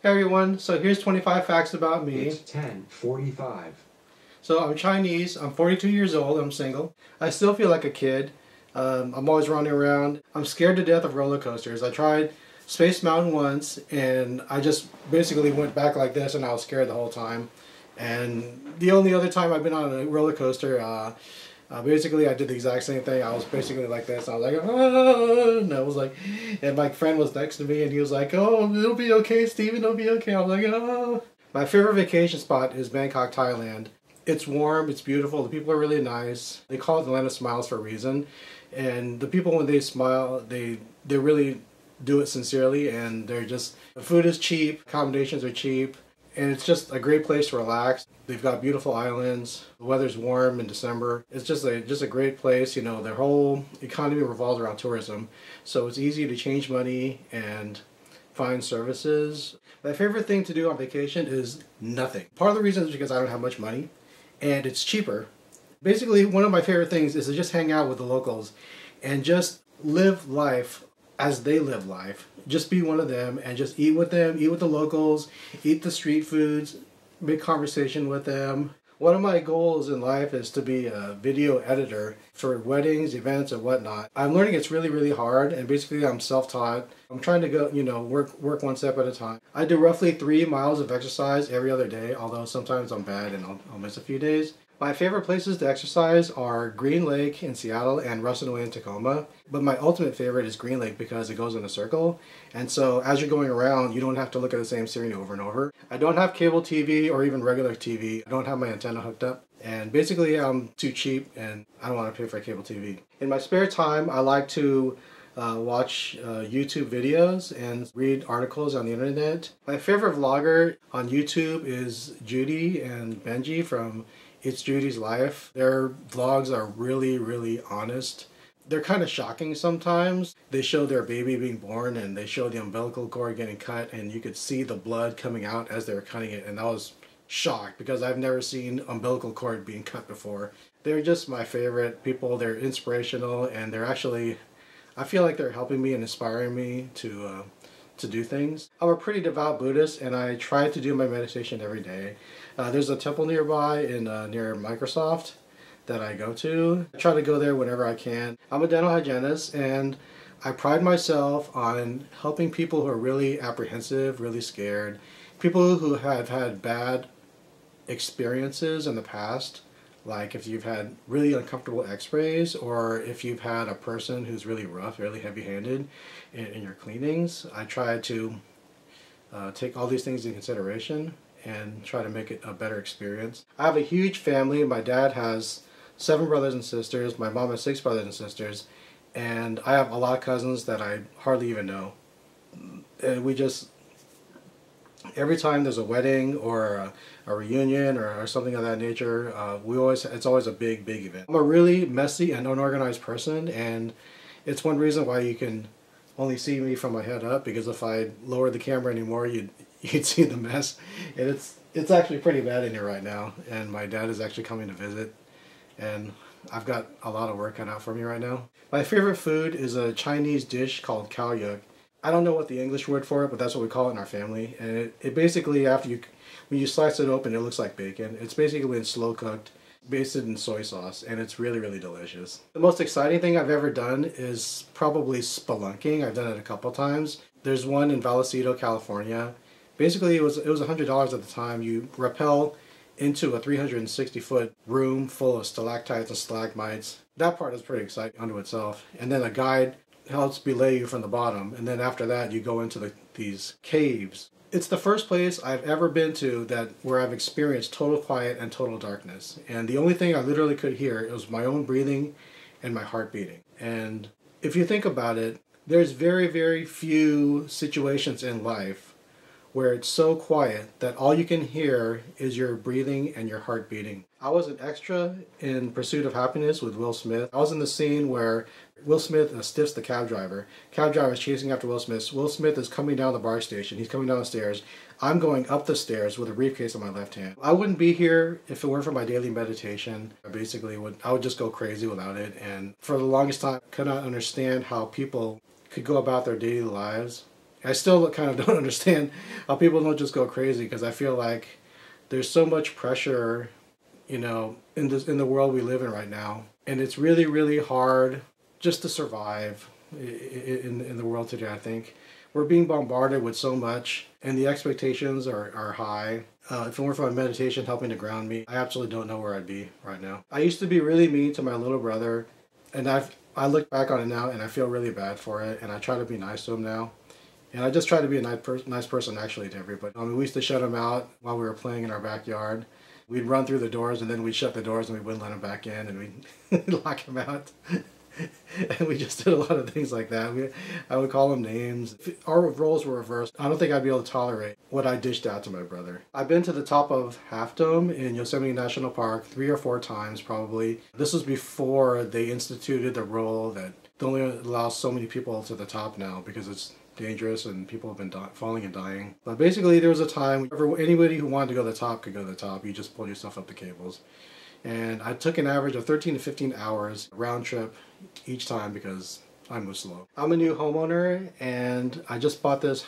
Hey everyone, so here's 25 facts about me. It's 10:45. So I'm Chinese, I'm 42 years old, I'm single. I still feel like a kid. I'm always running around. I'm scared to death of roller coasters. I tried Space Mountain once and I just basically went back like this and I was scared the whole time. And the only other time I've been on a roller coaster, basically I did the exact same thing. I was basically like this. I was like, ah, and I was like, and my friend was next to me and he was like, oh, it'll be okay, Steven, it'll be okay. I was like, oh. My favorite vacation spot is Bangkok, Thailand. It's warm, it's beautiful, the people are really nice. They call it the land of smiles for a reason. And the people, when they smile, they really do it sincerely, and they're just, the food is cheap, accommodations are cheap, and it's just a great place to relax. They've got beautiful islands, the weather's warm in December. It's just a great place. You know, their whole economy revolves around tourism, so it's easy to change money and find services. My favorite thing to do on vacation is nothing. Part of the reason is because I don't have much money and it's cheaper. Basically, one of my favorite things is to just hang out with the locals and just live life as they live life. Just be one of them and just eat with them, eat with the locals, eat the street foods, make conversation with them. One of my goals in life is to be a video editor for weddings, events, and whatnot. I'm learning it's really, really hard, and basically I'm self-taught. I'm trying to go, work one step at a time. I do roughly 3 miles of exercise every other day, although sometimes I'm bad and I'll miss a few days. My favorite places to exercise are Green Lake in Seattle and Ruston in Tacoma. But my ultimate favorite is Green Lake because it goes in a circle. And so as you're going around, you don't have to look at the same scenery over and over. I don't have cable TV or even regular TV. I don't have my antenna hooked up. And basically I'm too cheap and I don't want to pay for cable TV. In my spare time, I like to watch YouTube videos and read articles on the internet. My favorite vlogger on YouTube is Judy and Benji from It's Judy's Life. Their vlogs are really, really honest. They're kind of shocking sometimes. They show their baby being born and they show the umbilical cord getting cut and you could see the blood coming out as they were cutting it, and I was shocked because I've never seen umbilical cord being cut before. They're just my favorite people. They're inspirational and they're actually, I feel like they're helping me and inspiring me to do things. I'm a pretty devout Buddhist and I try to do my meditation every day. There's a temple nearby in near Microsoft that I go to. I try to go there whenever I can. I'm a dental hygienist and I pride myself on helping people who are really apprehensive, really scared, people who have had bad experiences in the past, like if you've had really uncomfortable x-rays or if you've had a person who's really rough, really heavy-handed in your cleanings. I try to take all these things into consideration and try to make it a better experience. I have a huge family. My dad has 7 brothers and sisters. My mom has 6 brothers and sisters. And I have a lot of cousins that I hardly even know. And we just, every time there's a wedding or a reunion or something of that nature, it's always a big, big event. I'm a really messy and unorganized person, and it's one reason why you can only see me from my head up, because if I lower the camera anymore, you'd see the mess. And it's actually pretty bad in here right now, and my dad is actually coming to visit, and I've got a lot of work cut out for me right now. My favorite food is a Chinese dish called cow yuk. I don't know what the English word for it, but that's what we call it in our family. And it basically, when you slice it open, it looks like bacon. It's basically been slow cooked, basted in soy sauce, and it's really, really delicious. The most exciting thing I've ever done is probably spelunking. I've done it a couple times. There's one in Vallecito, California. Basically, it was $100 at the time. You rappel into a 360-foot room full of stalactites and stalagmites. That part is pretty exciting unto itself. And then a guide helps belay you from the bottom, and then after that you go into these caves. It's the first place I've ever been to where I've experienced total quiet and total darkness. And the only thing I literally could hear was my own breathing and my heart beating. And if you think about it, there's very, very few situations in life where it's so quiet that all you can hear is your breathing and your heart beating. I was an extra in Pursuit of Happiness with Will Smith. I was in the scene where Will Smith stiffs the cab driver. Cab driver is chasing after Will Smith. Will Smith is coming down the bar station. He's coming down the stairs. I'm going up the stairs with a briefcase in my left hand. I wouldn't be here if it weren't for my daily meditation. I would just go crazy without it. And for the longest time, I could not understand how people could go about their daily lives I still kind of don't understand how people don't just go crazy, because I feel like there's so much pressure, in the world we live in right now, and it's really, really hard just to survive in the world today. I think we're being bombarded with so much, and the expectations are high. If it weren't for my meditation helping to ground me, I absolutely don't know where I'd be right now. I used to be really mean to my little brother, and I look back on it now and I feel really bad for it, and I try to be nice to him now. And I just try to be a nice person actually to everybody. We used to shut him out while we were playing in our backyard. We'd run through the doors, and then we'd shut the doors and we wouldn't let him back in, and we'd lock him out. And we just did a lot of things like that. I would call him names. If our roles were reversed, I don't think I'd be able to tolerate what I dished out to my brother. I've been to the top of Half Dome in Yosemite National Park 3 or 4 times probably. This was before they instituted the rule that they only allow so many people to the top now because it's dangerous and people have been falling and dying. But basically there was a time where anybody who wanted to go to the top could go to the top. You just pull yourself up the cables. And I took an average of 13 to 15 hours round trip each time because I move slow. I'm a new homeowner, and I just bought this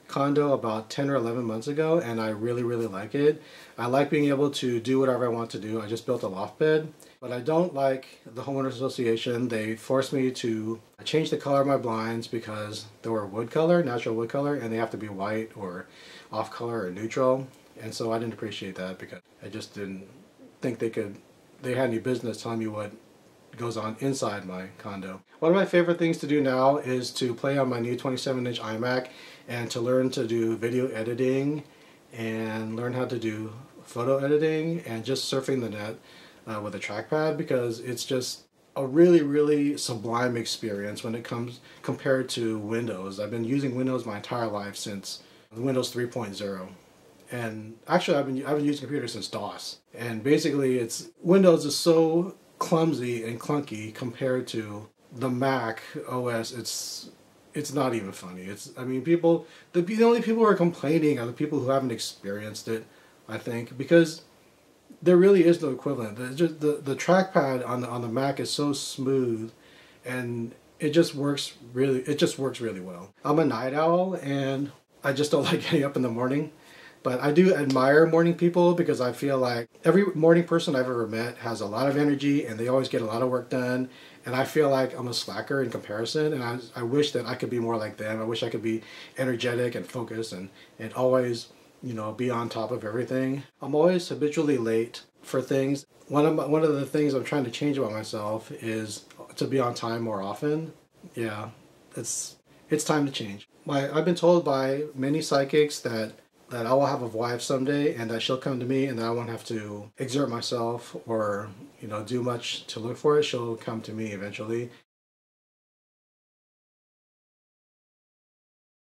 condo about 10 or 11 months ago, and I really, really like it. I like being able to do whatever I want to do. I just built a loft bed, but I don't like the homeowners association. They forced me to change the color of my blinds because they were wood color, natural wood color, and they have to be white or off color or neutral. And so I didn't appreciate that because I just didn't think they had any business telling me what goes on inside my condo. One of my favorite things to do now is to play on my new 27-inch iMac and to learn to do video editing and learn how to do photo editing and just surfing the net with a trackpad, because it's just a really, really sublime experience when it comes compared to Windows. I've been using Windows my entire life since Windows 3.0. And actually, I've been using computers since DOS. And basically, Windows is so clumsy and clunky compared to the Mac OS. It's not even funny. The only people who are complaining are the people who haven't experienced it, I think, because there really is no equivalent. The trackpad on the Mac is so smooth, and it just works really well. I'm a night owl, and I just don't like getting up in the morning. But I do admire morning people because I feel like every morning person I've ever met has a lot of energy and they always get a lot of work done. And I feel like I'm a slacker in comparison, and I wish that I could be more like them. I wish I could be energetic and focused and always, be on top of everything. I'm always habitually late for things. One of the things I'm trying to change about myself is to be on time more often. Yeah, it's time to change. I've been told by many psychics that I will have a wife someday and that she'll come to me and that I won't have to exert myself or, do much to look for it. She'll come to me eventually.